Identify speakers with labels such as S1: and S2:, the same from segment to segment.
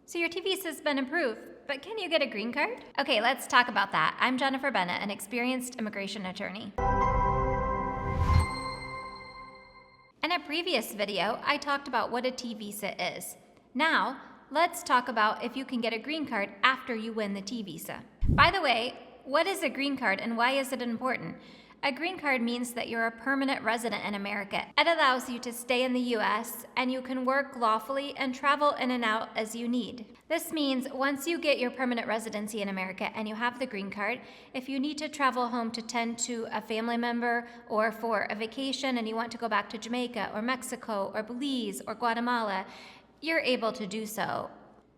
S1: So your T visa's been approved, but can you get a green card? Okay, let's talk about that. I'm Jennifer Bennett, an experienced immigration attorney. In a previous video, I talked about what a T visa is. Now, let's talk about if you can get a green card after you win the T visa. By the way, what is a green card and why is it important? A green card means that you're a permanent resident in America. It allows you to stay in the U.S. and you can work lawfully and travel in and out as you need. This means once you get your permanent residency in America and you have the green card, if you need to travel home to tend to a family member or for a vacation and you want to go back to Jamaica or Mexico or Belize or Guatemala, you're able to do so.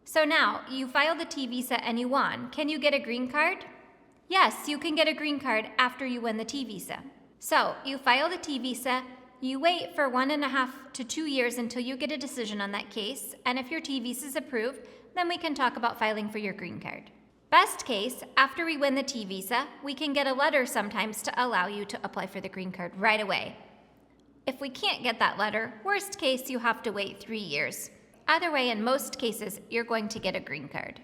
S1: So now, you filed the T visa and you won. Can you get a green card? Yes, you can get a green card after you win the T visa. So, you file the T visa, you wait for 1.5 to 2 years until you get a decision on that case, and if your T visa is approved, then we can talk about filing for your green card. Best case, after we win the T visa, we can get a letter sometimes to allow you to apply for the green card right away. If we can't get that letter, worst case, you have to wait 3 years. Either way, in most cases, you're going to get a green card.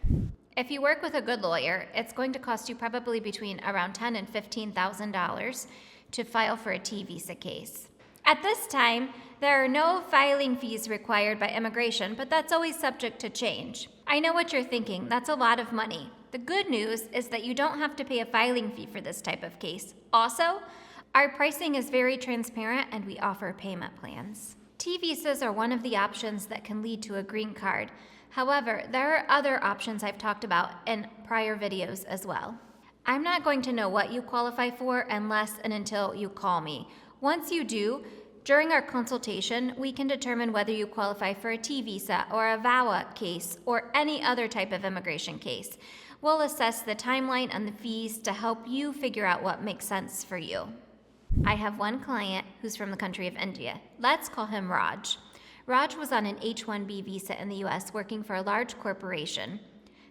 S1: If you work with a good lawyer, it's going to cost you probably between around $10,000 and $15,000 to file for a T visa case. At this time, there are no filing fees required by immigration, but that's always subject to change. I know what you're thinking, that's a lot of money. The good news is that you don't have to pay a filing fee for this type of case. Also, our pricing is very transparent and we offer payment plans. T visas are one of the options that can lead to a green card. However, there are other options I've talked about in prior videos as well. I'm not going to know what you qualify for unless and until you call me. Once you do, during our consultation, we can determine whether you qualify for a T visa or a VAWA case or any other type of immigration case. We'll assess the timeline and the fees to help you figure out what makes sense for you. I have one client who's from the country of India. Let's call him Raj. Raj was on an H-1B visa in the U.S. working for a large corporation.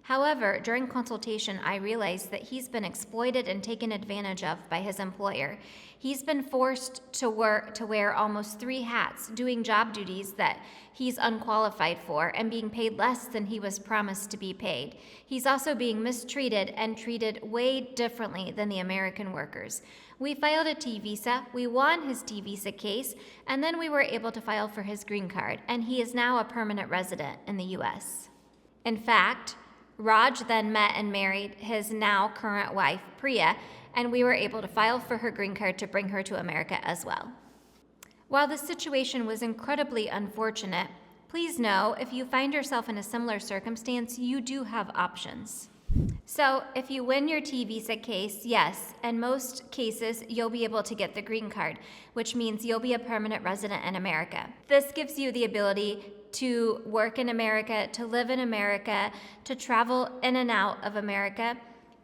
S1: However, during consultation, I realized that he's been exploited and taken advantage of by his employer. He's been forced to wear almost 3 hats, doing job duties that he's unqualified for and being paid less than he was promised to be paid. He's also being mistreated and treated way differently than the American workers. We filed a T visa, we won his T visa case, and then we were able to file for his green card, and he is now a permanent resident in the U.S. In fact, Raj then met and married his now current wife, Priya, and we were able to file for her green card to bring her to America as well. While the situation was incredibly unfortunate, please know if you find yourself in a similar circumstance, you do have options. So if you win your T visa case, yes, in most cases, you'll be able to get the green card, which means you'll be a permanent resident in America. This gives you the ability to work in America, to live in America, to travel in and out of America.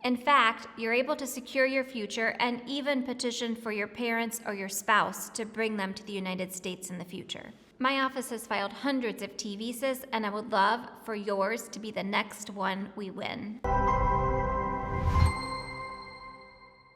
S1: In fact, you're able to secure your future and even petition for your parents or your spouse to bring them to the United States in the future. My office has filed hundreds of T visas, and I would love for yours to be the next one we win.